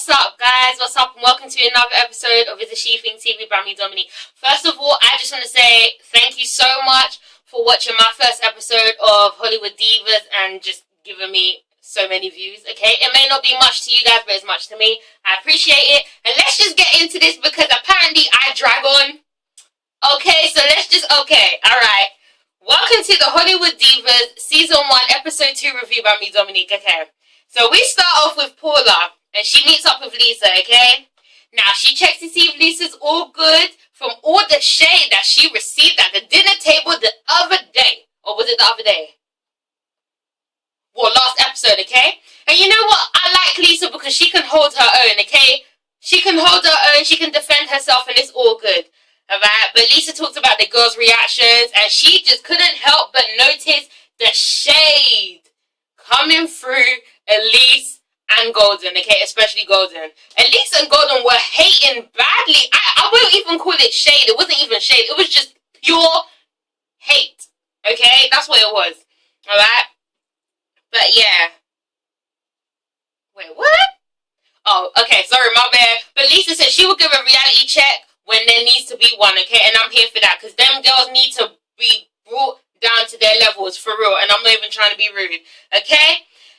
What's up, guys? What's up? And welcome to another episode of ItsASheThIngTV by me, Dominique. First of all, I just want to say thank you so much for watching my first episode of Hollywood Divas and just giving me so many views, okay? It may not be much to you guys, but it's much to me. I appreciate it. And let's just get into this because apparently I drag on. Okay, so let's just, alright. Welcome to the Hollywood Divas Season 1, Episode 2 review by me, Dominique, okay? So we start off with Paula, and she meets up with Lisa, okay? Now, she checks to see if Lisa's all good from all the shade that she received at the dinner table the other day. Or was it the other day? Well, last episode, okay? And you know what? I like Lisa because she can hold her own, okay? She can hold her own, she can defend herself, and it's all good. Alright? But Lisa talks about the girls' reactions, and she just couldn't help but notice the shade coming through Elise and Golden, okay? Especially Golden. Elise and Golden were hating badly. I wouldn't even call it shade. It wasn't even shade. It was just pure hate, okay? That's what it was. Alright? But yeah. Wait, what? Oh, okay, sorry, my bad. But Lisa said she will give a reality check when there needs to be one, okay? And I'm here for that, because them girls need to be brought down to their levels, for real. And I'm not even trying to be rude, okay?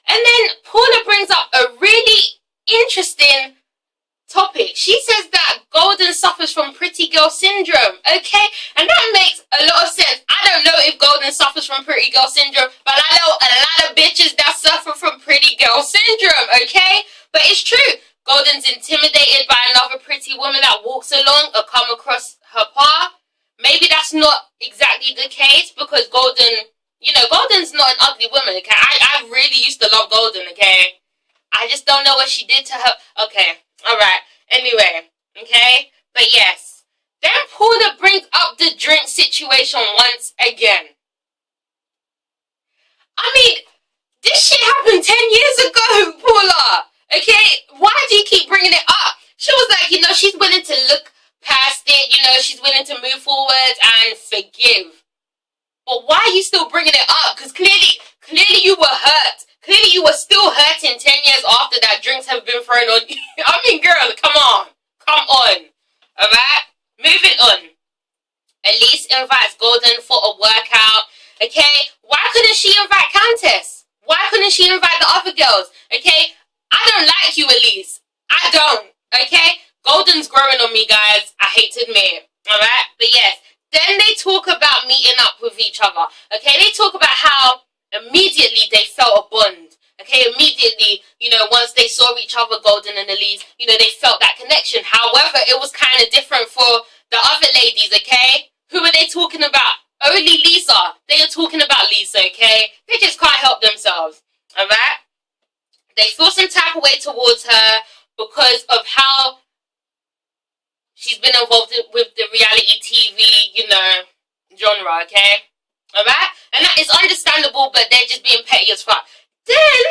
And then Paula brings up a really interesting topic. She says that Golden suffers from pretty girl syndrome, okay? And that makes a lot of sense. I don't know if Golden suffers from pretty girl syndrome, but I know a lot of bitches that suffer from pretty girl syndrome, okay? But it's true. Golden's intimidated by another pretty woman that walks along or come across her path. Maybe that's not exactly the case because Golden, you know, Golden's not an ugly woman, okay? I really used to love Golden, okay? I just don't know what she did to her. Okay, alright. Anyway, okay? But yes. Then Paula brings up the drink situation once again. I mean, this shit happened 10 years ago, Paula. Okay? Why do you keep bringing it up? She was like, you know, she's willing to look past it. You know, she's willing to move forward and forgive. But why are you still bringing it up? Because clearly you were hurt. Clearly you were still hurting 10 years after that drinks have been thrown on you. I mean, girl, come on. Come on. Alright? Moving on. Elise invites Golden for a workout. Okay? Why couldn't she invite Countess? Why couldn't she invite the other girls? Okay? I don't like you, Elise. I don't. Okay? Golden's growing on me, guys. I hate to admit it. Alright? But yes. Then they talk about meeting up with each other. Okay, they talk about how immediately they felt a bond. Okay, immediately, you know, once they saw each other, Golden and Elise, you know, they felt that connection. However, it was kind of different for the other ladies, okay? Who are they talking about? Only Lisa. They are talking about Lisa, okay? They just can't help themselves. Alright? They feel some type of way towards her because of how she's been involved with the reality TV, you know, genre, okay? Alright? And that is understandable, but they're just being petty as fuck. Then,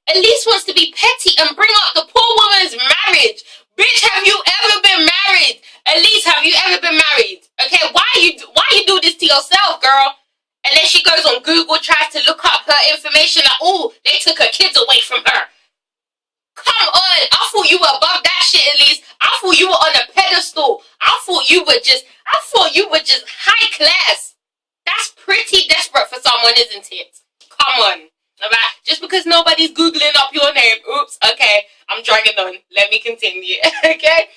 Elise wants to be petty and bring up the poor woman's marriage. Bitch, have you ever been married? Elise, have you ever been married? Okay, why you do this to yourself, girl? And then she goes on Google, tries to look up her information, like, oh, they took her kids away from her. Come on, I thought you were above that shit, Elise. I thought you were on a pedestal. I thought you were just high class. That's pretty desperate for someone, isn't it? Come on. Alright? Just because nobody's Googling up your name. Oops, okay. I'm dragging on. Let me continue. Okay?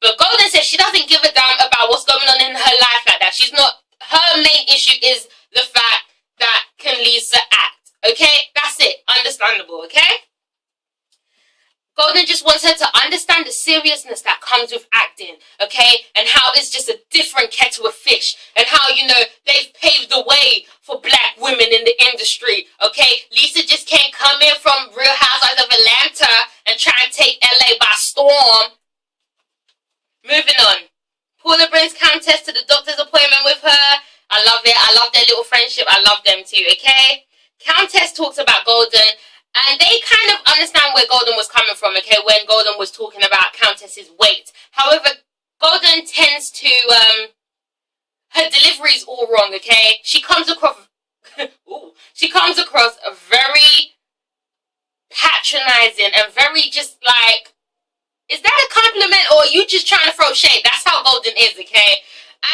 But Golden says she doesn't give a damn about what's going on in her life like that. She's not, her main issue is the fact that can Lisa act. Okay? That's it. Understandable, okay? Golden just wants her to understand the seriousness that comes with acting, okay? And how it's just a different kettle of fish. And how, you know, they've paved the way for black women in the industry, okay? Lisa just can't come in from Real Housewives of Atlanta and try and take LA by storm. Moving on. Paula brings Countess to the doctor's appointment with her. I love it. I love their little friendship. I love them too, okay? Countess talks about Golden. And they kind of understand where Golden was coming from, okay, when Golden was talking about Countess's weight. However, Golden tends to, her delivery's all wrong, okay? She comes across, she comes across very patronizing and very just like, is that a compliment or are you just trying to throw shade? That's how Golden is, okay?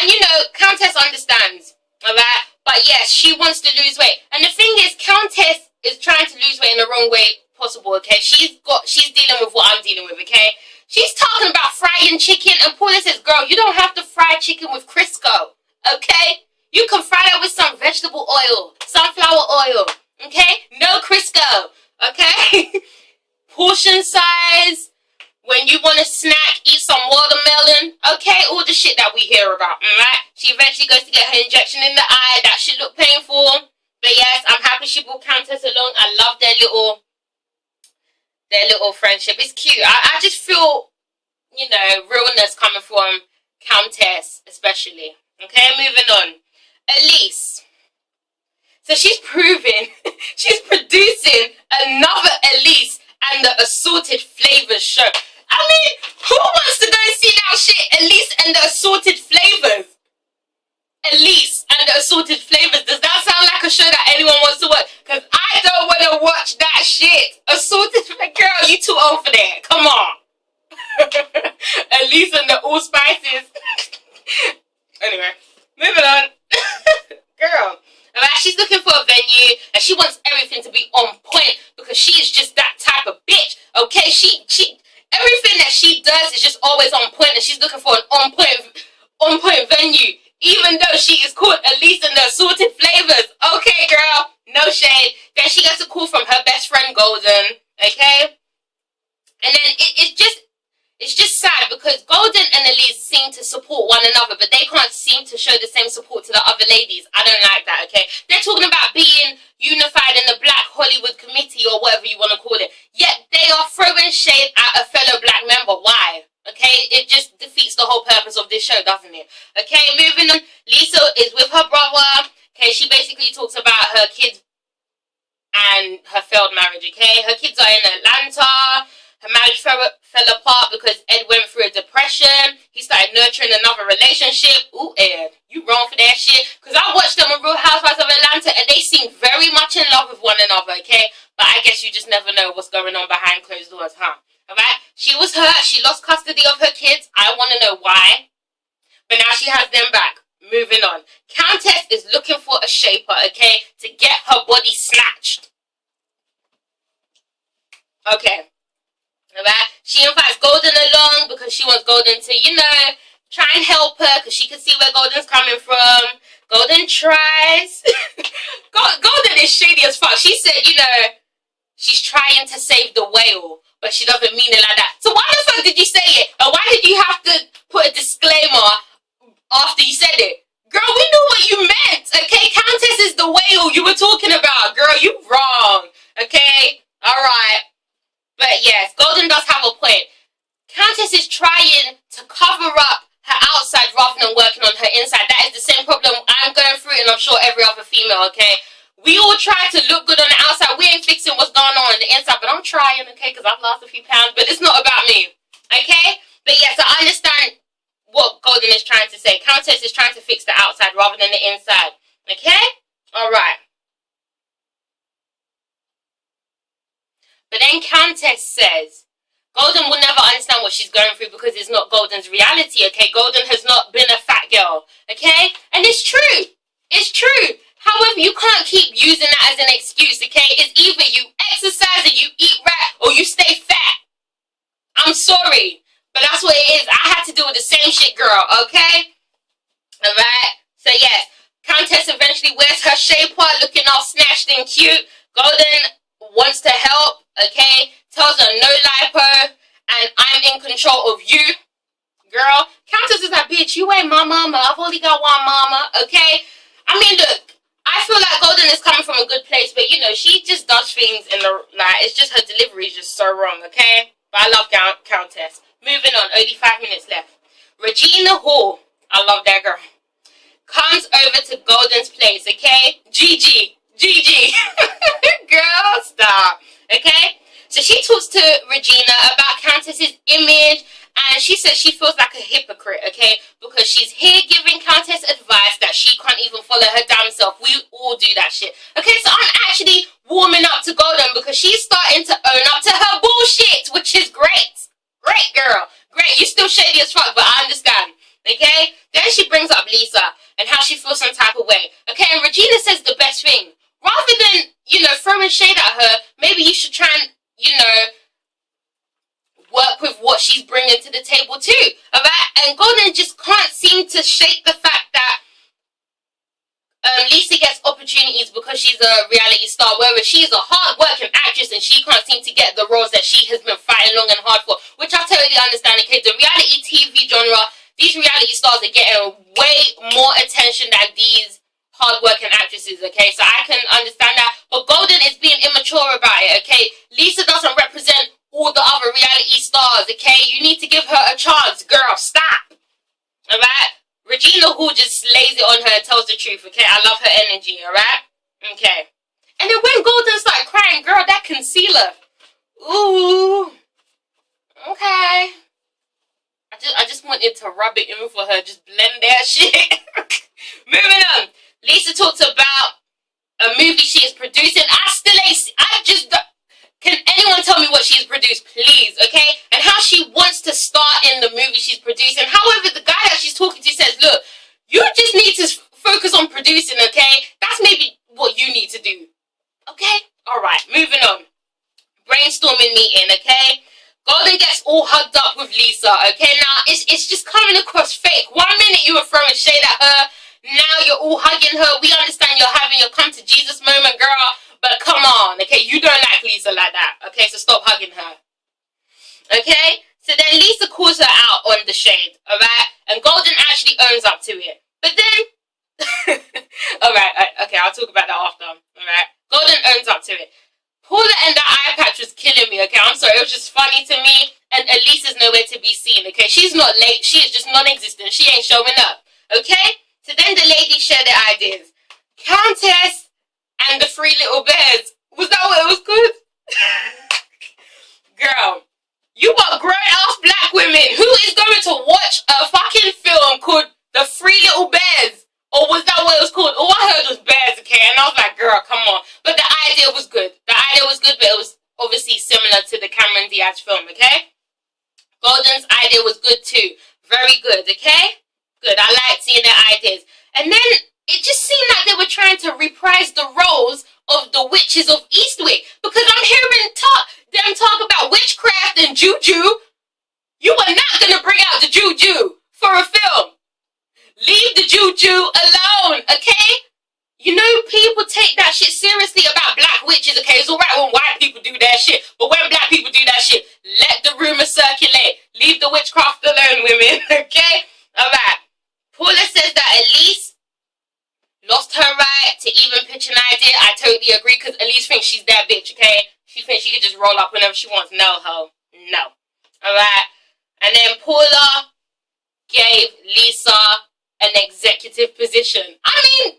And you know, Countess understands, alright? But yes, she wants to lose weight. And the thing is, Countess is trying to lose weight in the wrong way possible, okay? She's dealing with what I'm dealing with, okay? She's talking about frying chicken, and Paula says, girl, you don't have to fry chicken with Crisco, okay? You can fry that with some vegetable oil, sunflower oil, okay? No Crisco, okay? Portion size. When you want a snack, eat some watermelon. Okay, all the shit that we hear about, alright? She eventually goes to get her injection in the eye. That should look painful. But yes, I'm happy she brought Countess along. I love their little friendship. It's cute. I just feel, you know, realness coming from Countess, especially. Okay, moving on. Elise. So she's proving, she's producing another Elise and the Assorted Flavors show. I mean, who wants to go and see that shit? Elise and the Assorted Flavors. Elise and the Assorted Flavors. Does that sound like a show that anyone wants to watch? Because I don't want to watch that shit. Assorted Flavors. Girl, you too old for that. Come on. Elise and the All Spices. Anyway, moving on. Girl. Alright, she's looking for a venue and she wants everything to be on point because she is just that type of bitch. Okay, she everything that she does is just always on point, and she's looking for an on point venue, even though she is called Elise and the Assorted Flavors. Okay, girl, no shade. Then she gets a call from her best friend Golden. Okay, and then it's just sad because Golden and Elise seem to support one another, but they can't seem to show the same support to the other ladies. I don't like that, okay? They're talking about being unified in the Black Hollywood Committee or whatever you want to call it. Yet they are throwing shade at a fellow black member. Why? Okay? It just defeats the whole purpose of this show, doesn't it? Okay, moving on. Lisa is with her brother. Okay, she basically talks about her kids and her failed marriage, okay? Her kids are in Atlanta. Her marriage fell apart because Ed went through a depression. He started nurturing another relationship. Ooh, Ed, you wrong for that shit. Because I watched them on Real Housewives of Atlanta and they seem very much in love with one another, okay? But I guess you just never know what's going on behind closed doors, huh? Alright? She was hurt. She lost custody of her kids. I want to know why. But now she has them back. Moving on. Countess is looking for a shaper, okay? To get her body snatched. Okay. Alright, she invites Golden along because she wants Golden to, you know, try and help her because she can see where Golden's coming from. Golden tries. Golden is shady as fuck. She said, you know, she's trying to save the whale, but she doesn't mean it like that. So why the fuck did you say it? And why did you have to put a disclaimer after you said it? Girl, we knew what you meant, okay? Countess is the whale you were talking about. Girl, you wrong, okay? Alright. But yes, Golden does have a point. Countess is trying to cover up her outside rather than working on her inside. That is the same problem I'm going through, and I'm sure every other female, okay? We all try to look good on the outside. We ain't fixing what's going on the inside, but I'm trying, okay? Because I've lost a few pounds, but it's not about me, okay? But yes, I understand what Golden is trying to say. Countess is trying to fix the outside rather than the inside, okay? Alright. But then Countess says, Golden will never understand what she's going through because it's not Golden's reality, okay? Golden has not been a fat girl, okay? And it's true. It's true. However, you can't keep using that as an excuse, okay? It's either you exercise and you eat right or you stay fat. I'm sorry, but that's what it is. I had to deal with the same shit, girl, okay? Alright? So, yes, Countess eventually wears her shaper, looking all snatched and cute. Golden wants to help, okay? Tells her no lipo, and I'm in control of you, girl. Countess is like, bitch, you ain't my mama. I've only got one mama, okay? I mean, look, I feel like Golden is coming from a good place, but you know, she just does things in the, like, it's just her delivery is just so wrong, okay? But I love Countess. Moving on, only 5 minutes left. Regina Hall, I love that girl, comes over to Golden's place, okay? Gigi. Girl, stop. Okay? So she talks to Regina about Countess's image, and she says she feels like a hypocrite, okay? Because she's here giving Countess advice advice that she can't even follow her damn self. We all do that shit. Okay, so I'm actually warming up to Golden because she's starting to own up to her bullshit, which is great. Great, girl. Great. You still shady as fuck, but I understand. Okay? Then she brings up Lisa and how she feels some type of way. Okay, and Regina says the best thing. Rather than, you know, throwing shade at her, maybe you should try and, you know, work with what she's bringing to the table too. Alright? And Golden just can't seem to shake the fact that Lisa gets opportunities because she's a reality star, whereas she's a hard-working actress and she can't seem to get the roles that she has been fighting long and hard for, which I totally understand. Okay, the reality TV genre, these reality stars are getting way more attention than these hard-working actresses, okay? So I can understand that, but Golden is being immature about it, okay? Lisa doesn't represent all the other reality stars, okay? You need to give her a chance, girl, stop, alright? Regina Hall just lays it on her and tells the truth, okay? I love her energy, alright? Okay. And then when Golden started crying, girl, that concealer. Ooh. Okay. I just wanted to rub it in for her. Just blend that shit. Moving on. Lisa talks about a movie she is producing. Can anyone tell me what she's produced, please, okay? And how she wants to star in the movie she's producing. However, the guy that she's talking to says, look, you just need to focus on producing, okay? That's maybe what you need to do, okay? All right, moving on. Brainstorming meeting, okay? Golden gets all hugged up with Lisa, okay? Now, it's just coming across fake. 1 minute you were throwing shade at her. Now you're all hugging her. We understand you're having your come to Jesus moment, girl. But come on, okay? You don't like Lisa like that, okay? So stop hugging her, okay? So then Lisa calls her out on the shade, alright? And Golden actually owns up to it. But then, alright, okay, I'll talk about that after, alright? Golden owns up to it. Paula and that eye patch was killing me, okay? I'm sorry, it was just funny to me. And Elisa's nowhere to be seen, okay? She's not late. She is just non-existent. She ain't showing up, okay? So then the ladies share their ideas. Countess and the Three Little Bears. Was that what it was called? Girl, you got grown-ass black women. Who is going to watch a fucking film called The Three Little Bears? Or was that what it was called? All I heard was bears, okay? And I was like, girl, come on. But the idea was good. The idea was good, but it was obviously similar to the Cameron Diaz film, okay? Golden's idea was good too. Very good, okay? Good. I like seeing their ideas. And then it just seemed like they were trying to reprise the roles of the witches of Eastwick. Because I'm hearing them talk about witchcraft and juju. You are not going to bring out the juju for a film. Leave the juju alone, okay? You know, people take that shit seriously about black witches, okay? It's alright when white people do that shit, but when black people do that shit, let the rumors circulate. Leave the witchcraft alone, women, okay? Alright. Paula says that Elise lost her right to even pitch an idea. I totally agree, because Elise thinks she's that bitch, okay? She thinks she can just roll up whenever she wants. No, ho. No. Alright? And then Paula gave Lisa an executive position. I mean,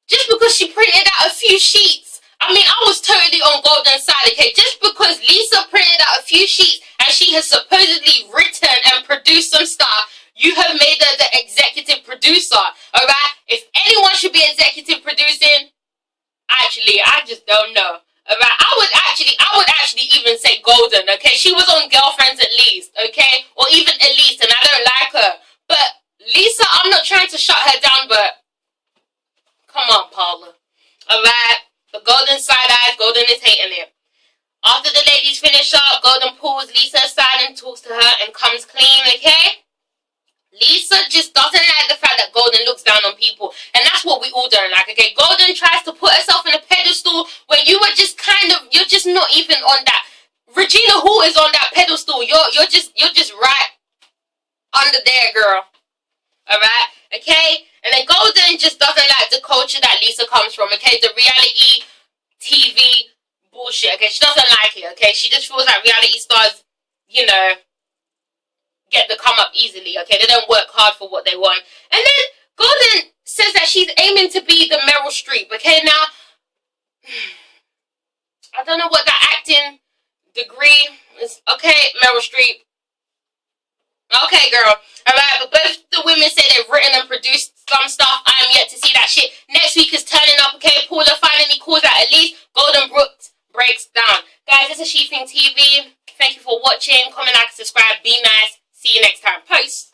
just because she printed out a few sheets, I mean, I was totally on Golden's side, okay? Just because Lisa printed out a few sheets and she has supposedly written and produced some stuff, you have made her the executive producer, alright? If anyone should be executive producing, actually, I just don't know, alright? I would actually even say Golden, okay? She was on Girlfriends at least, okay? Or even Elise, and I don't like her. But Lisa, I'm not trying to shut her down, but come on, Paula. Alright? The Golden side eyes, Golden is hating it. After the ladies finish up, Golden pulls Lisa aside and talks to her and comes clean, okay? Lisa just doesn't like the fact that Golden looks down on people. And that's what we all don't like, okay? Golden tries to put herself in a pedestal when you were just you're just not even on that. Regina Hall is on that pedestal. You're just right under there, girl. Alright? Okay? And then Golden just doesn't like the culture that Lisa comes from, okay? The reality TV bullshit, okay? She doesn't like it, okay? She just feels like reality stars, you know, get the come up easily, okay? They don't work hard for what they want. And then Golden says that she's aiming to be the Meryl Streep, okay? Now, I don't know what that acting degree is. Okay, Meryl Streep. Okay, girl. Alright, but both the women say they've written and produced some stuff. I am yet to see that shit. Next week is turning up, okay? Paula finally calls out Elise. Golden Brooks breaks down. Guys, this is She Thing TV. Thank you for watching. Comment, like, subscribe. Be nice. See you next time. Peace.